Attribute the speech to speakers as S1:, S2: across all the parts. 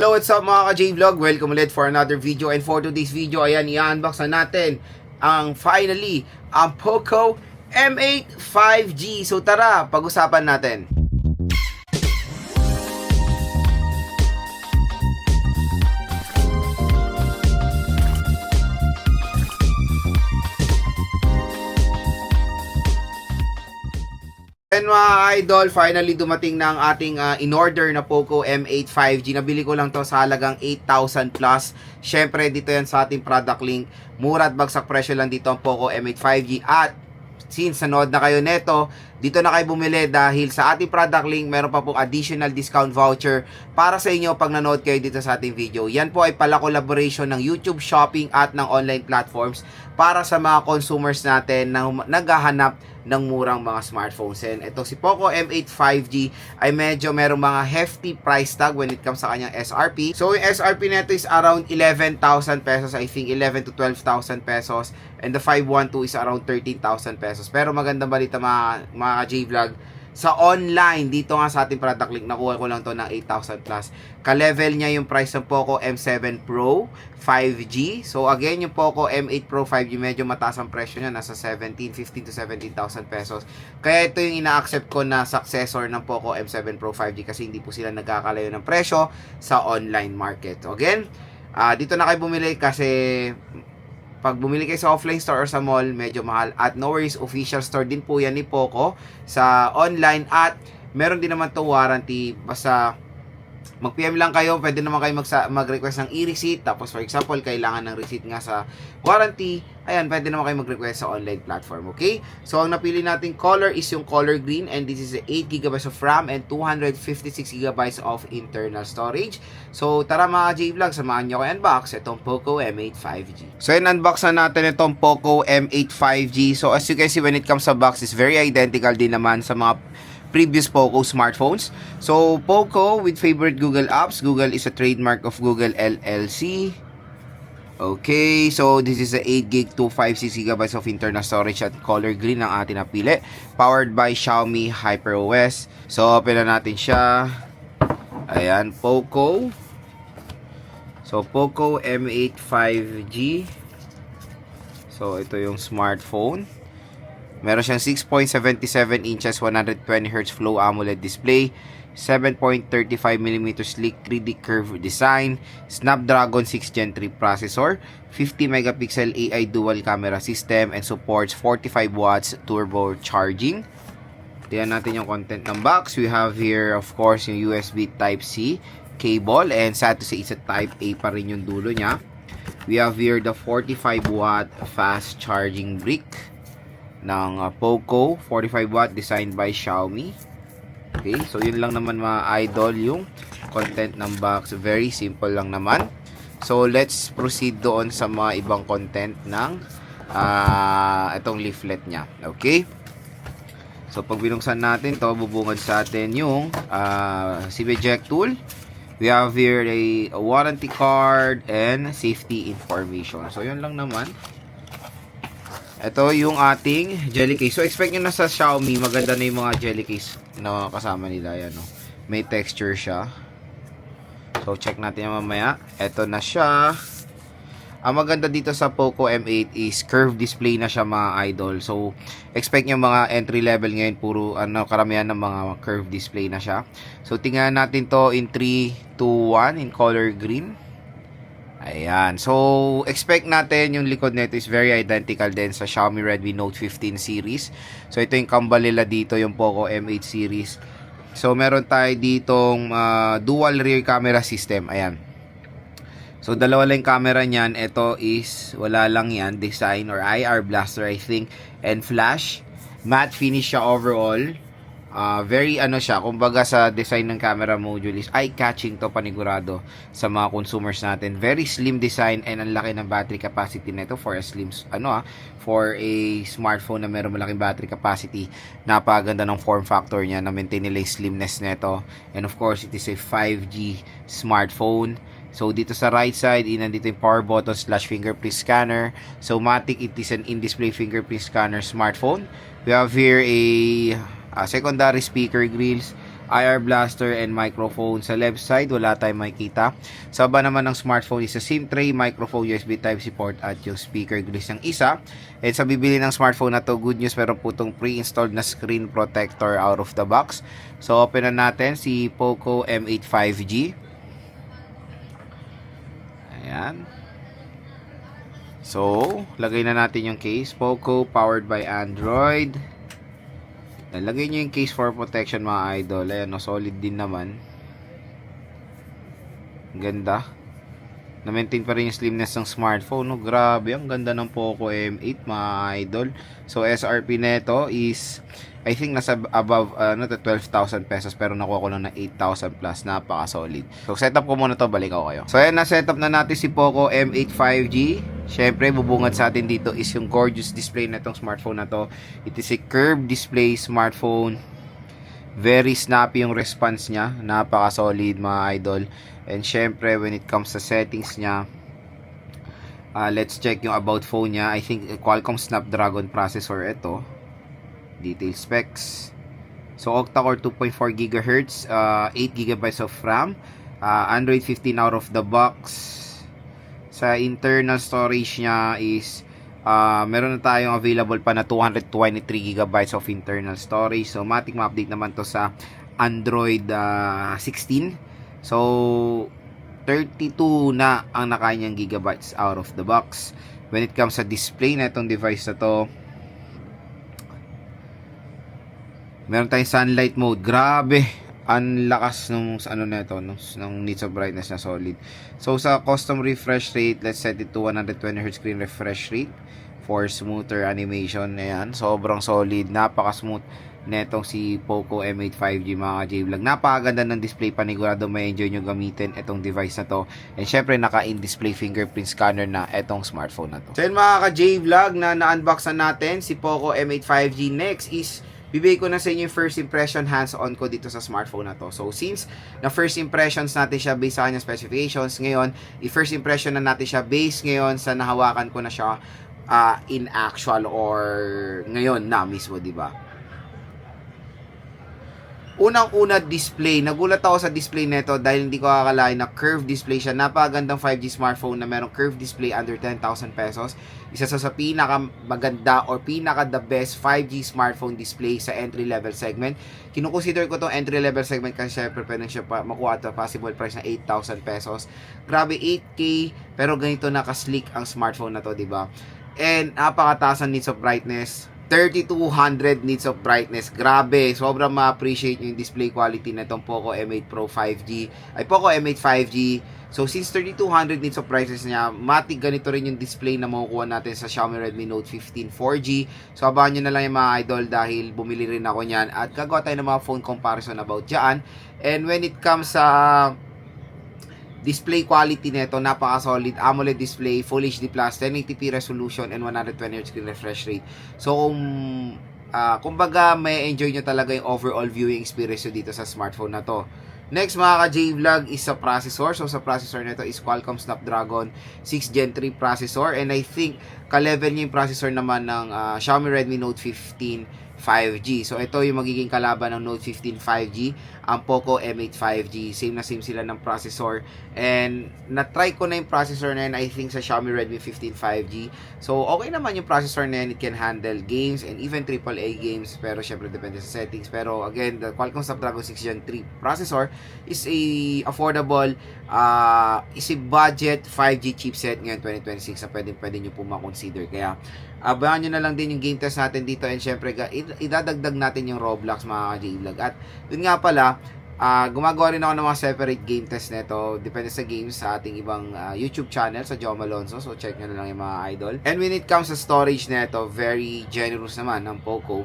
S1: Hello, what's up mga ka-J-Vlog? Welcome ulit for another video. And for today's video, ayan, i-unbox na natin ang finally, ang Poco M8 5G. So tara, pag-usapan natin. And mga idol, finally dumating na ang ating in-order na Poco M8 5G. Nabili ko lang to sa halagang 8,000 plus. Syempre, dito yan sa ating product link. Mura at bagsak presyo lang dito ang Poco M8 5G. At since nanood na kayo neto, dito na kayo bumili dahil sa ating product link, meron pa pong additional discount voucher para sa inyo pag nanood kayo dito sa ating video. Yan po ay pala collaboration ng YouTube Shopping at ng online platforms para sa mga consumers natin na naghahanap ng murang mga smartphones. And ito si Poco M8 5G ay medyo merong mga hefty price tag when it comes sa kanyang SRP. So yung SRP nito is around 11,000 pesos, I think 11 to 12,000 pesos, and the 512 is around 13,000 pesos. Pero magandang balita mga J-Vlog, sa online, dito nga sa ating product link, nakuha ko lang to ng 8,000 plus. Ka-level niya yung price ng Poco M7 Pro 5G. So again, yung Poco M8 Pro 5G, medyo mataas ang presyo niya, nasa 15 to 17,000 pesos. Kaya ito yung ina-accept ko na successor ng Poco M7 Pro 5G kasi hindi po sila nagkakalayo ng presyo sa online market. So again, dito na kayo bumili kasi pag bumili kayo sa offline store or sa mall, medyo mahal. At no worries, official store din po yan ni Poco sa online. At meron din naman to warranty. Basta mag-PM lang kayo, pwede naman kayo mag-request ng e-receipt. Tapos for example, kailangan ng receipt nga sa warranty, ayan, pwede naman kayo mag-request sa online platform, okay? So ang napili nating color is yung color green, and this is 8GB of RAM and 256GB of internal storage. So tara mga J-Vlog, samahan nyo ko unbox itong Poco M8 5G. So unbox na natin itong Poco M8 5G. So as you can see, when it comes sa box, is very identical din naman sa mga previous Poco smartphones. So Poco with favorite Google apps. Google is a trademark of Google LLC. Okay, so this is a 8GB 256GB of internal storage at color green ang ating napili. Powered by Xiaomi HyperOS. So open na natin siya. Ayan, Poco. So Poco M8 5G. So ito yung smartphone. Meron siyang 6.77 inches 120Hz Flow AMOLED display, 7.35mm sleek 3D curve design, Snapdragon 6 Gen 3 processor, 50MP AI dual camera system, and supports 45 watts turbo charging. Tingnan natin yung content ng box. We have here, of course, yung USB Type-C cable, and sad to say, it's a Type-A pa rin yung dulo niya. We have here the 45 watt fast charging brick ng Poco, 45 watt, designed by Xiaomi. Okay, so yun lang naman mga idol yung content ng box. Very simple lang naman. So let's proceed doon sa mga ibang content ng itong leaflet nya. Okay, so pag binuksan natin to, bubungad sa atin yung SIM eject tool. We have here a warranty card and safety information. So yun lang naman. Ito yung ating jelly case. So expect nyo na sa Xiaomi, maganda na yung mga jelly case na kasama nila. Yan, no? May texture siya. So check natin yung mamaya. Ito na siya. Ang maganda dito sa Poco M8 is curved display na siya mga idol. So expect nyo mga entry level ngayon, puro karamihan ng mga curved display na siya. So tingnan natin to in 3, 2, 1 in color green. Ayan. So, expect natin yung likod nito is very identical din sa Xiaomi Redmi Note 15 series. So, ito yung kambal nila dito, yung Poco M8 series. So, meron tayo ditong dual rear camera system. Ayan. So, dalawa lang yung camera niyan. Ito is, wala lang yan, design or IR blaster, I think, and flash. Matte finish siya overall. Very siya, kumbaga sa design ng camera module is eye-catching to, panigurado sa mga consumers natin. Very slim design, and ang laki ng battery capacity nito for a slim for a smartphone na meron malaking battery capacity. Napakaganda ng form factor niya, na maintain nila yung slimness nito. And of course, it is a 5G smartphone. So dito sa right side, nandito yung power button / fingerprint scanner. So matic, it is an in-display fingerprint scanner smartphone. We have here a secondary speaker grills, IR blaster and microphone. Sa left side, wala tayong makikita. Sa baba naman ng smartphone is a SIM tray, microphone, USB Type-C port at yung speaker gulis ng isa. And sa bibili ng smartphone na to, good news, meron po itong pre-installed na screen protector out of the box. So open na natin si Poco M8 5G. Ayan. So, lagay na natin yung case. Poco powered by Android. Lagay nyo yung case for protection mga idol. Ayan, no, solid din naman. Ganda. Na-maintain pa rin yung slimness ng smartphone. No? Grabe, ang ganda ng Poco M8 mga idol. So, SRP neto is, I think nasa above 12,000 pesos, pero nakuha ko lang na 8,000 plus. Napaka-solid. So, setup ko muna to, balik ako kayo. So, ayan, na-setup na natin si Poco M8 5G. Syempre, bubungad sa atin dito is yung gorgeous display na itong smartphone na to. It is a curved display smartphone. Very snappy yung response niya. Napaka-solid mga idol. And syempre, when it comes sa settings niya, let's check yung about phone niya. I think Qualcomm Snapdragon processor ito. Detail specs. So, octa-core 2.4 GHz, 8 GB of RAM, Android 15 out of the box. Sa internal storage niya is meron na tayong available pa na 223 GB of internal storage. So, matik ma-update naman to sa Android 16. So, 32 na ang nakanyang gigabytes out of the box. When it comes sa display na itong device na to, meron tayong sunlight mode. Grabe! Ang lakas nung ano na ito, nung needs of brightness na solid. So, sa custom refresh rate, let's set it to 120Hz screen refresh rate for smoother animation. Ayan, sobrang solid. Napaka-smooth netong si Poco M8 5G mga J-Vlog. Napakaganda ng display. Panigurado may enjoy nyo gamitin itong device na to. And syempre, naka-in-display fingerprint scanner na itong smartphone na to. So, yun mga ka-J-Vlog na na-unbox na natin si Poco M8 5G. Next is bibigay ko na sa inyo yung first impression hands-on ko dito sa smartphone na to. So, since na first impressions natin siya based sa kanyang specifications, ngayon, i-first impression na natin siya based ngayon sa nahawakan ko na siya in actual or ngayon na mismo, di ba? Unang-una, display. Nagulat ako sa display nito dahil hindi ko akalain na curved display siya. Napakagandang 5G smartphone na merong curved display under 10,000 pesos. Isa sa pinaka-maganda or pinaka-the best 5G smartphone display sa entry-level segment. Kinukonsider ko itong entry-level segment kasi syempre pwede siya makuha at possible price na 8,000 pesos. Grabe, 8K, pero ganito nakaslick ang smartphone na to, diba? And napakataas ang needs of brightness. 3200 nits of brightness. Grabe, sobrang ma-appreciate nyo yung display quality na itong Poco M8 Pro 5G. Ay, Poco M8 5G. So, since 3200 nits of brightness niya, matig ganito rin yung display na makukuha natin sa Xiaomi Redmi Note 15 4G. So, abangan nyo na lang yung mga idol dahil bumili rin ako niyan. At gagawa tayo ng mga phone comparison about dyan. And when it comes sa display quality nito, napaka-solid. AMOLED display, Full HD+, 1080p resolution, and 120Hz screen refresh rate. So, kumbaga, may enjoy nyo talaga yung overall viewing experience nyo dito sa smartphone na to. Next, mga ka-J-Vlog, is sa processor. So, sa processor nito is Qualcomm Snapdragon 6 Gen 3 processor. And I think, ka-level niya yung processor naman ng Xiaomi Redmi Note 15 5G. So, ito yung magiging kalaban ng Note 15 5G, ang Poco M8 5G. Same na same sila ng processor. And, na-try ko na yung processor na yun, I think, sa Xiaomi Redmi 15 5G. So, okay naman yung processor na yun. It can handle games and even AAA games. Pero, syempre, depende sa settings. Pero, again, the Qualcomm Snapdragon 6 Gen 3 processor is a affordable, is a budget 5G chipset ngayon 2026 na pwede nyo po makonsider. Kaya, abangan nyo na lang din yung game test natin dito, and syempre idadagdag natin yung Roblox mga J-Vlog. At yun nga pala, gumagawa rin ako ng mga separate game test nito, depende sa games sa ating ibang YouTube channel sa Jom Alonzo. So check nyo na lang yung mga idol. And when it comes sa storage nito, very generous naman ng Poco.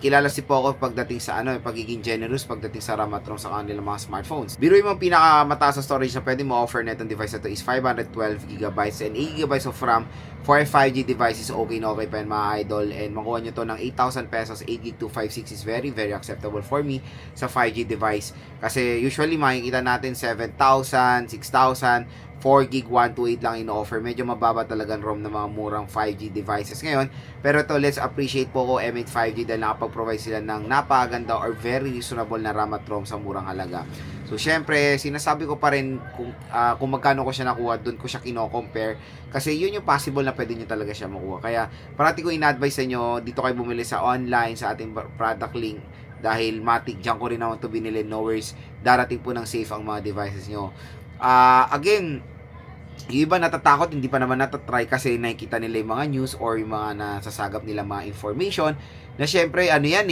S1: Kilala si Poco pagdating sa pagiging generous pagdating sa RAM at ROM sa kanilang mga smartphones. Biruin mo ang pinakamataas na storage na pwede mo offer na itong device na ito is 512GB and 8GB of RAM for a 5G device is okay na okay pa yan mga idol. And makuha nyo to ng 8,000 pesos, 8GB256 is very very acceptable for me sa 5G device. Kasi usually makikita natin 7,000, 6,000 4GB 128 lang in-offer. Medyo mababa talaga ang ROM ng mga murang 5G devices ngayon. Pero ito, let's appreciate POCO M8 5G dahil nakapag-provide sila ng napakaganda or very reasonable na RAM at ROM sa murang halaga. So, syempre, sinasabi ko pa rin kung magkano ko siya nakuha, doon ko siya kino-compare. Kasi yun yung possible na pwede nyo talaga siya makuha. Kaya, parati ko in-advise sa inyo, dito kayo bumili sa online, sa ating product link. Dahil matik, dyan ko rin naman ito binili. No worries, darating po ng safe ang mga devices nyo. Again, yung iba natatakot, hindi pa naman natatry kasi nakikita nila yung mga news or yung mga nasasagap nila mga information na syempre, ano yan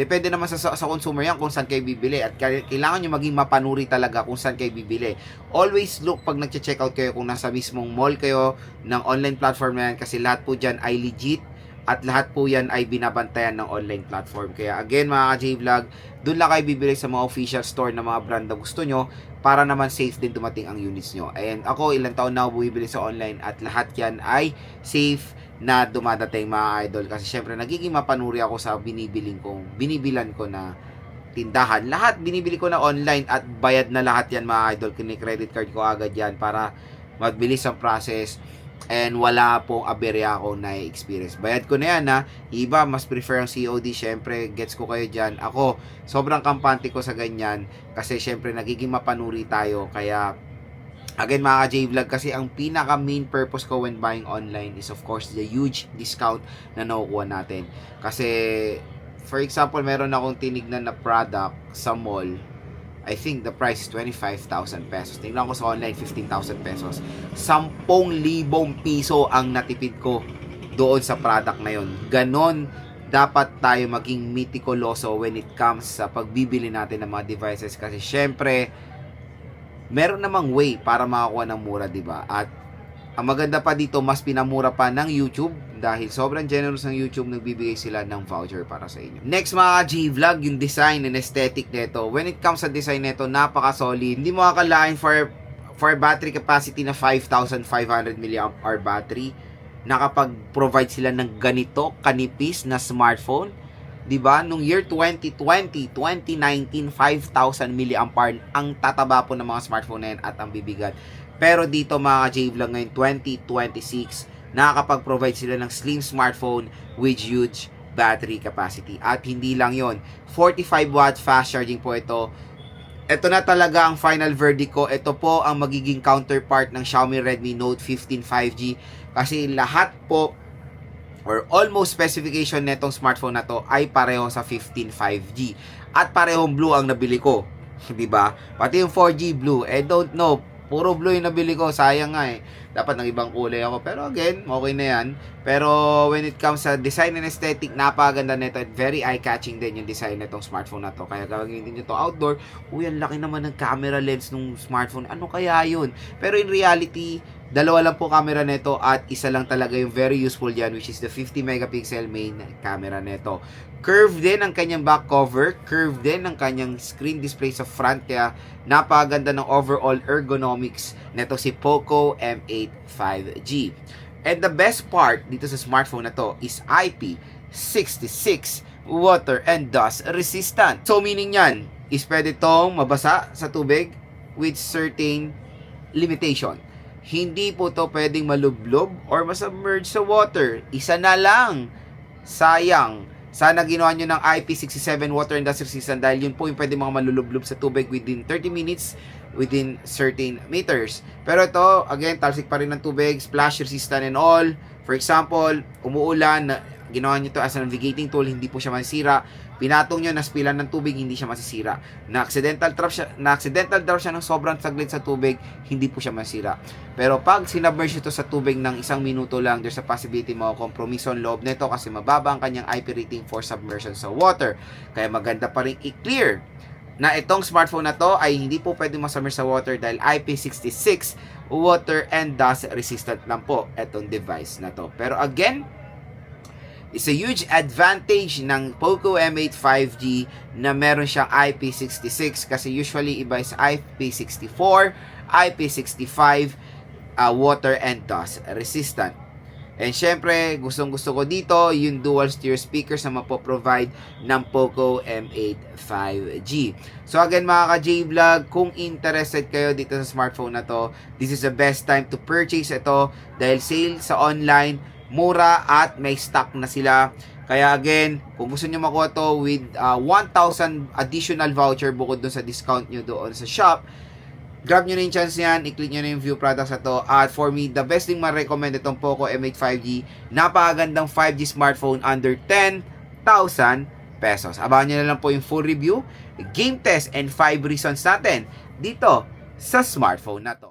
S1: depende naman sa consumer yan kung saan kayo bibili at kailangan nyo maging mapanuri talaga kung saan kayo bibili. Always look pag nag-checkout kayo kung nasa mismong mall kayo ng online platform na yan kasi lahat po dyan ay legit at lahat po yan ay binabantayan ng online platform. Kaya again mga ka-J-Vlog, doon lang kayo bibili sa mga official store na mga brand na gusto nyo para naman safe din dumating ang units nyo. And ako, ilang taon na ako bumibili sa online at lahat yan ay safe na dumadating mga idol. Kasi syempre, nagiging mapanuri ako sa binibilan ko na tindahan. Lahat binibili ko na online at bayad na lahat yan mga idol. Kini-credit card ko agad yan para mabilis ang process. And wala pong aberya ako na experience. Bayad ko na yan Iba, mas prefer ang COD. Syempre, gets ko kayo dyan. Ako, sobrang kampante ko sa ganyan. Kasi syempre, nagiging mapanuri tayo. Kaya, again mga ka-J-Vlog, kasi ang pinaka main purpose ko when buying online is of course the huge discount na nakukuha natin. Kasi, for example, meron akong tinignan na product sa mall. I think the price is 25,000 pesos. Tingnan ko sa online, 15,000 pesos. 10,000 piso ang natipid ko doon sa product na yon. Ganon dapat tayo maging meticuloso when it comes sa pagbibili natin ng mga devices. Kasi syempre, meron namang way para makakuha ng mura, diba? At ang maganda pa dito, mas pinamura pa ng YouTube dahil sobrang generous ng YouTube, nagbibigay sila ng voucher para sa inyo. Next mga G-Vlog, yung design and aesthetic nito. When it comes sa design nito, napaka-solid. Hindi mo akalain for battery capacity na 5,500 mAh battery, nakapag-provide sila ng ganito kanipis na smartphone. Diba? Nung year 2019, 5,000 mAh ang tataba po ng mga smartphone na yan at ang bibigat. Pero dito mga J-Vlog ngayon 2026, nakakapag-provide sila ng slim smartphone with huge battery capacity. At hindi lang yon, 45 watt fast charging po ito. Ito na talaga ang final verdict ko. Ito po ang magiging counterpart ng Xiaomi Redmi Note 15 5G. Kasi lahat po or almost specification netong smartphone na to ay pareho sa 15 5G. At parehong blue ang nabili ko. Diba? Pati yung 4G blue. Don't know. Puro blue yung nabili ko. Sayang nga Dapat ng ibang kulay ako. Pero again, okay na yan. Pero when it comes sa design and aesthetic, napakaganda nito at very eye-catching din yung design nitong smartphone na to. Kaya gagawin nyo to outdoor, ang laki naman ng camera lens ng smartphone. Ano kaya yun? Pero in reality, dalawa lang po camera nito at isa lang talaga yung very useful yan, which is the 50 megapixel main camera nito. Curved din ang kanyang back cover, curved din ang kanyang screen display sa front, kaya napakaganda ng overall ergonomics nito si POCO M8 5G. And the best part dito sa smartphone na to is IP66 water and dust resistant. So meaning yan is pwede tong mabasa sa tubig with certain limitation. Hindi po to pwedeng malublob or masubmerge sa water. Isa na lang. Sayang. Sana ginawa nyo ng IP67 water and dust resistant dahil yun po yung pwede mga malulublob sa tubig within 30 minutes within certain meters. Pero ito, again, talsik pa rin ng tubig, splash resistant and all. For example, umuulan, ginawa nyo to as a navigating tool, hindi po siya masira. Pinatong nyo, naspilan ng tubig, hindi siya masisira. Na-accidental drop siya ng sobrang saglit sa tubig, hindi po siya masira. Pero pag sinubmerge ito sa tubig ng 1 minuto lang, there's a possibility makompromiso ang loob nito kasi mababa ang kanyang IP rating for submersion sa water. Kaya maganda pa rin i-clear na itong smartphone na to ay hindi po pwede masubmerge sa water dahil IP66 water and dust resistant lang po itong device na to. Pero again, it's a huge advantage ng POCO M8 5G na meron siyang IP66 kasi usually iba is IP64, IP65 water and dust resistant. And syempre, gustong-gusto ko dito yung dual stereo speakers na mapoprovide ng Poco M8 5G. So again mga ka-J-Vlog, kung interested kayo dito sa smartphone na to, this is the best time to purchase ito dahil sale sa online, mura at may stock na sila. Kaya again, kung gusto nyo makuha to with 1,000 additional voucher bukod dun sa discount nyo doon sa shop, grab nyo na yung chance yan, i-click nyo na yung view products na to. At for me, the best thing ma-recommend itong Poco M8 5G, napakagandang 5G smartphone under 10,000 pesos. Abangan nyo na lang po yung full review, game test, and 5 reasons natin dito sa smartphone na to.